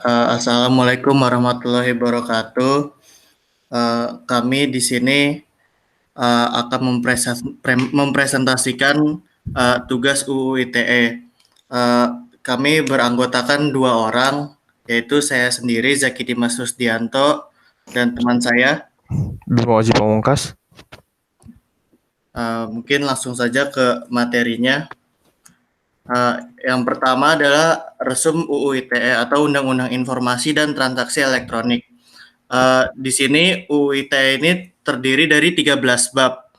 Assalamualaikum warahmatullahi wabarakatuh. Kami di sini akan mempresentasikan tugas UU ITE. Kami beranggotakan 2 orang, yaitu saya sendiri Zaki Dimas Rusdianto dan teman saya. Bimo Aji Pamungkas. Mungkin langsung saja ke materinya. Yang pertama adalah resum UU ITE atau Undang-Undang Informasi dan Transaksi Elektronik. Di sini UU ITE ini terdiri dari 13 bab.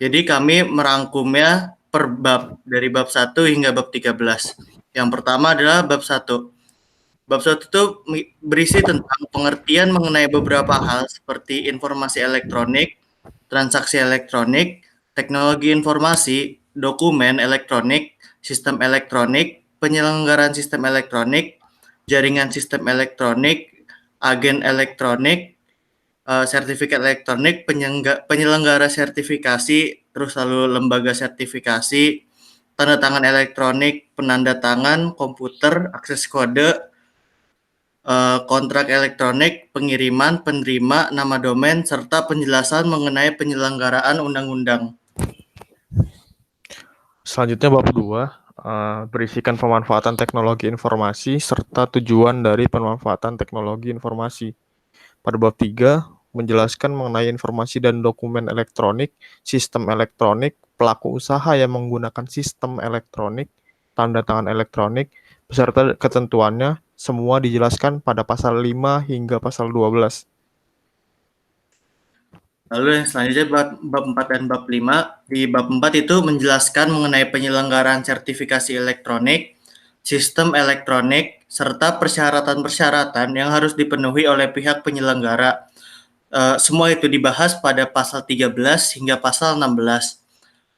Jadi kami merangkumnya per bab, dari bab 1 hingga bab 13. Yang pertama adalah bab 1. Bab 1 itu berisi tentang pengertian mengenai beberapa hal seperti informasi elektronik, transaksi elektronik, teknologi informasi, dokumen elektronik, sistem elektronik, penyelenggaraan sistem elektronik, jaringan sistem elektronik, agen elektronik, sertifikat elektronik, penyelenggara sertifikasi, terus lalu lembaga sertifikasi, tanda tangan elektronik, penanda tangan, komputer, akses kode, kontrak elektronik, pengiriman, penerima, nama domain, serta penjelasan mengenai penyelenggaraan undang-undang. Selanjutnya bab 2 berisikan pemanfaatan teknologi informasi serta tujuan dari pemanfaatan teknologi informasi. Pada bab 3 menjelaskan mengenai informasi dan dokumen elektronik, sistem elektronik, pelaku usaha yang menggunakan sistem elektronik, tanda tangan elektronik, beserta ketentuannya, semua dijelaskan pada pasal 5 hingga pasal 12. Lalu yang selanjutnya bab 4 dan bab 5. Di bab 4 itu menjelaskan mengenai penyelenggaraan sertifikasi elektronik, sistem elektronik, serta persyaratan-persyaratan yang harus dipenuhi oleh pihak penyelenggara. Semua itu dibahas pada pasal 13 hingga pasal 16.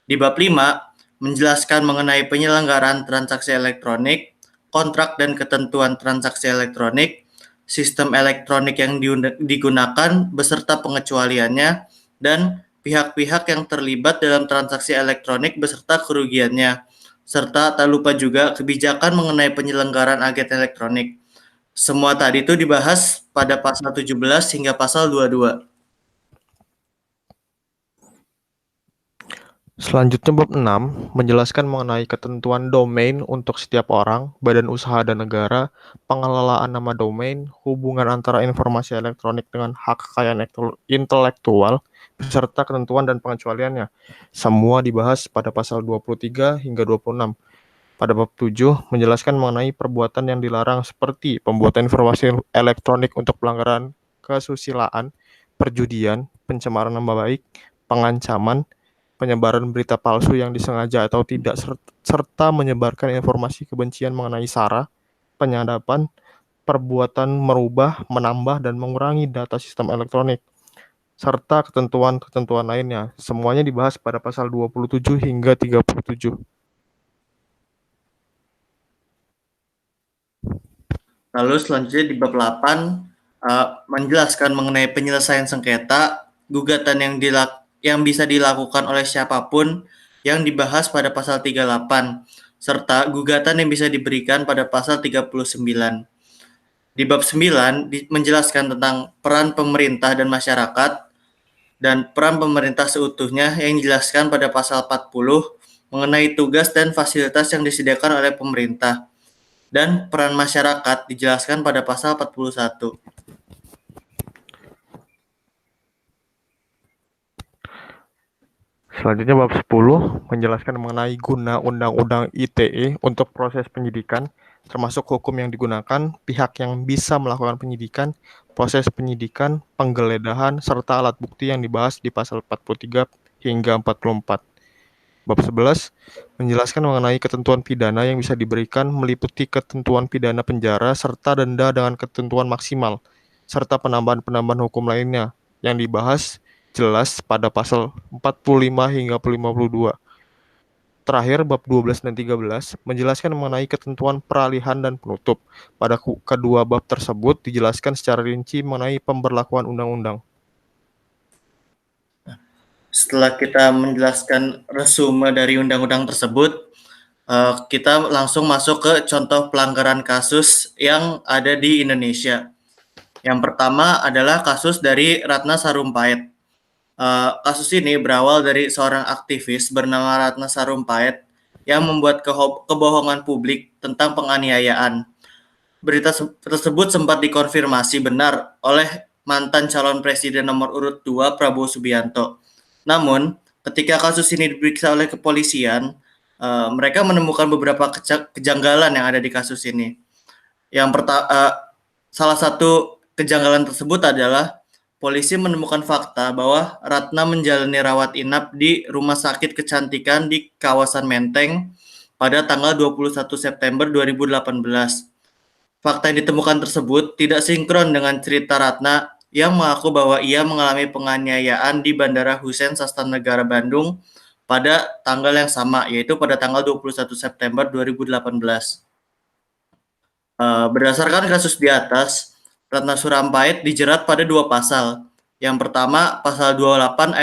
Di bab 5 menjelaskan mengenai penyelenggaraan transaksi elektronik, kontrak dan ketentuan transaksi elektronik, sistem elektronik yang digunakan beserta pengecualiannya, dan pihak-pihak yang terlibat dalam transaksi elektronik beserta kerugiannya, serta tak lupa juga kebijakan mengenai penyelenggaraan agen elektronik. Semua tadi itu dibahas pada pasal 17 hingga pasal 22. Selanjutnya bab 6 menjelaskan mengenai ketentuan domain untuk setiap orang, badan usaha dan negara, pengelolaan nama domain, hubungan antara informasi elektronik dengan hak kekayaan intelektual, beserta ketentuan dan pengecualiannya. Semua dibahas pada pasal 23 hingga 26. Pada bab 7 menjelaskan mengenai perbuatan yang dilarang seperti pembuatan informasi elektronik untuk pelanggaran kesusilaan, perjudian, pencemaran nama baik, pengancaman, penyebaran berita palsu yang disengaja atau tidak, serta menyebarkan informasi kebencian mengenai SARA, penyadapan, perbuatan merubah, menambah, dan mengurangi data sistem elektronik, serta ketentuan-ketentuan lainnya. Semuanya dibahas pada pasal 27 hingga 37. Lalu selanjutnya di bab 8 menjelaskan mengenai penyelesaian sengketa, gugatan yang bisa dilakukan oleh siapapun yang dibahas pada pasal 38, serta gugatan yang bisa diberikan pada pasal 39. Di bab 9 menjelaskan tentang peran pemerintah dan masyarakat, dan peran pemerintah seutuhnya yang dijelaskan pada pasal 40 mengenai tugas dan fasilitas yang disediakan oleh pemerintah, dan peran masyarakat dijelaskan pada pasal 41. Selanjutnya bab 10 menjelaskan mengenai guna Undang-Undang ITE untuk proses penyidikan, termasuk hukum yang digunakan, pihak yang bisa melakukan penyidikan, proses penyidikan, penggeledahan, serta alat bukti yang dibahas di pasal 43 hingga 44. Bab 11 menjelaskan mengenai ketentuan pidana yang bisa diberikan meliputi ketentuan pidana penjara serta denda dengan ketentuan maksimal, serta penambahan-penambahan hukum lainnya yang dibahas jelas pada pasal 45 hingga 52. Terakhir, bab 12 dan 13 menjelaskan mengenai ketentuan peralihan dan penutup. Pada kedua bab tersebut dijelaskan secara rinci mengenai pemberlakuan undang-undang. Setelah kita menjelaskan resume dari undang-undang tersebut, Kita langsung masuk ke contoh pelanggaran kasus yang ada di Indonesia. Yang pertama adalah kasus dari Ratna Sarumpait. Kasus ini berawal dari seorang aktivis bernama Ratna Sarumpait yang membuat kebohongan publik tentang penganiayaan. Berita tersebut sempat dikonfirmasi benar oleh mantan calon presiden nomor urut 2 Prabowo Subianto. Namun, ketika kasus ini diperiksa oleh kepolisian, mereka menemukan beberapa kejanggalan yang ada di kasus ini. Salah satu kejanggalan tersebut adalah polisi menemukan fakta bahwa Ratna menjalani rawat inap di Rumah Sakit Kecantikan di kawasan Menteng pada tanggal 21 September 2018. Fakta yang ditemukan tersebut tidak sinkron dengan cerita Ratna yang mengaku bahwa ia mengalami penganiayaan di Bandara Hussein Sastra Bandung pada tanggal yang sama, yaitu pada tanggal 21 September 2018. Berdasarkan kasus di atas, Ratna Sarumpait dijerat pada 2 pasal. Yang pertama, pasal 28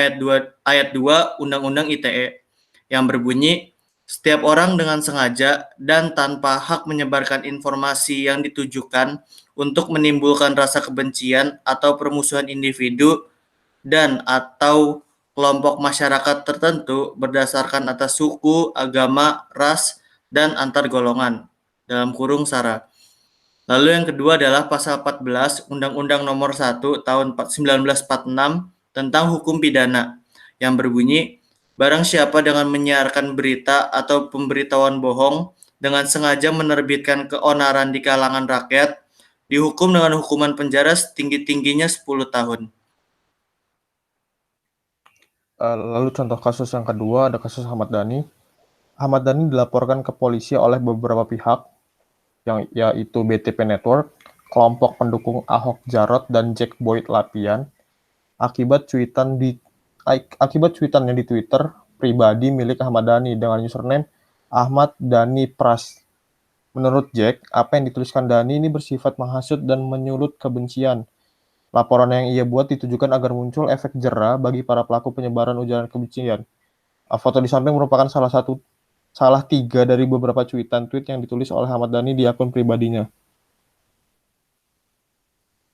ayat 2 Undang-Undang ITE yang berbunyi, setiap orang dengan sengaja dan tanpa hak menyebarkan informasi yang ditujukan untuk menimbulkan rasa kebencian atau permusuhan individu dan atau kelompok masyarakat tertentu berdasarkan atas suku, agama, ras, dan antar golongan dalam kurung SARA. Lalu yang kedua adalah pasal 14 Undang-Undang Nomor 1 Tahun 1946 tentang Hukum Pidana yang berbunyi, barang siapa dengan menyiarkan berita atau pemberitahuan bohong dengan sengaja menerbitkan keonaran di kalangan rakyat, dihukum dengan hukuman penjara setinggi-tingginya 10 tahun. Lalu contoh kasus yang kedua ada kasus Ahmad Dhani. Ahmad Dhani dilaporkan ke polisi oleh beberapa pihak, yaitu BTP Network, kelompok pendukung Ahok Jarot, dan Jack Boyd Lapian, akibat cuitannya di Twitter pribadi milik Ahmad Dhani dengan username Ahmad Dhani Pras. Menurut Jack, apa yang dituliskan Dhani ini bersifat menghasut dan menyulut kebencian. Laporan yang ia buat ditujukan agar muncul efek jera bagi para pelaku penyebaran ujaran kebencian. Foto di samping merupakan salah 3 dari beberapa tweet yang ditulis oleh Ahmad Dhani di akun pribadinya.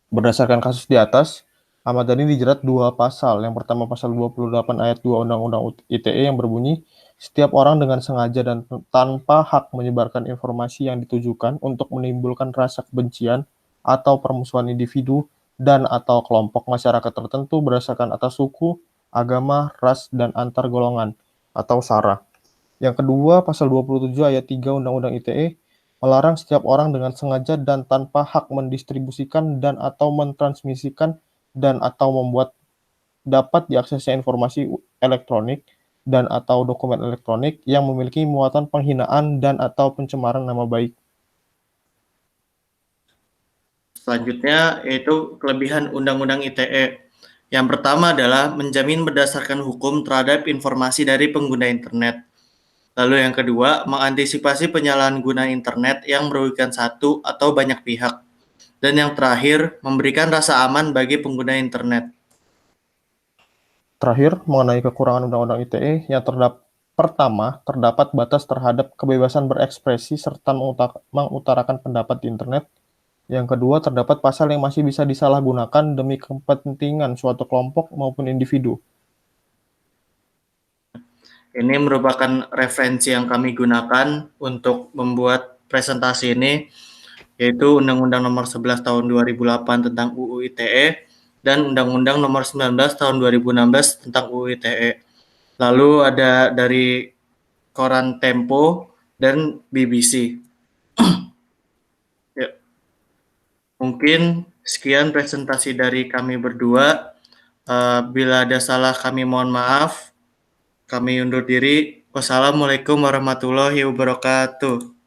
Berdasarkan kasus di atas, Ahmad Dhani dijerat 2 pasal. Yang pertama pasal 28 ayat 2 Undang-Undang ITE yang berbunyi, setiap orang dengan sengaja dan tanpa hak menyebarkan informasi yang ditujukan untuk menimbulkan rasa kebencian atau permusuhan individu dan atau kelompok masyarakat tertentu berdasarkan atas suku, agama, ras, dan antar golongan atau SARA. Yang kedua, pasal 27 ayat 3 Undang-Undang ITE melarang setiap orang dengan sengaja dan tanpa hak mendistribusikan dan atau mentransmisikan dan atau membuat dapat diaksesnya informasi elektronik dan atau dokumen elektronik yang memiliki muatan penghinaan dan atau pencemaran nama baik. Selanjutnya yaitu kelebihan Undang-Undang ITE. Yang pertama adalah menjamin berdasarkan hukum terhadap informasi dari pengguna internet. Lalu yang kedua, mengantisipasi penyalahgunaan internet yang merugikan satu atau banyak pihak. Dan yang terakhir, memberikan rasa aman bagi pengguna internet. Terakhir, mengenai kekurangan Undang-Undang ITE, yang pertama, terdapat batas terhadap kebebasan berekspresi serta mengutarakan pendapat di internet. Yang kedua, terdapat pasal yang masih bisa disalahgunakan demi kepentingan suatu kelompok maupun individu. Ini merupakan referensi yang kami gunakan untuk membuat presentasi ini, yaitu Undang-Undang Nomor 11 Tahun 2008 tentang UU ITE dan Undang-Undang Nomor 19 Tahun 2016 tentang UU ITE. Lalu ada dari koran Tempo dan BBC. Ya. Mungkin sekian presentasi dari kami berdua. Bila ada salah kami mohon maaf. Kami undur diri. Wassalamualaikum warahmatullahi wabarakatuh.